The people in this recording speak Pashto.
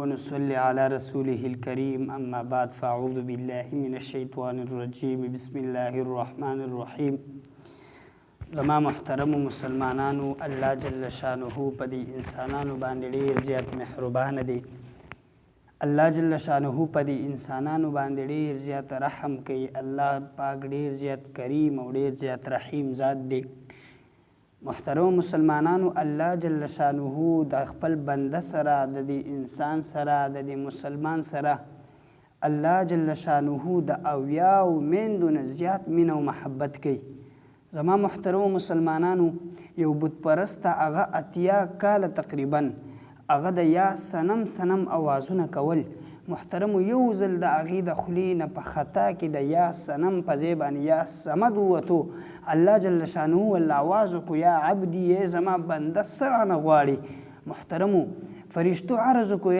ونصلي على رسوله الكريم أما بعد فأعوذ بالله من الشيطان الرجيم بسم الله الرحمن الرحيم. زما محترم مسلمانانو، الله جل شانه په دې انسانانو باندې ډېر زیات مهربان دی. الله جل شانه په دې انسانانو باندې ډېر زیات رحم کوي. الله پاک ډېر زیات کریم او ډېر زیات رحیم ذات دی. محترم مسلمانانو، الله جل شانه د خپل بنده سره، د دې انسان سره، د دې مسلمان سره الله جل شانه د اویاو میندو نه زیات مینه او محبت کوي. زما محترم مسلمانانو، یو بت پرسته هغه 80 کاله تقریبا هغه د یا صنم اوازونه کول. محترم، یو ځل د هغې د خولې نه په خطا کې د یا صنم په ځای باندې یا صمد ووتو. الله جل شانه ورله آواز وکړو، یا عبدي، ای زما بنده څه رانه غواړي؟ محترمو، فرشتو عرض وکړو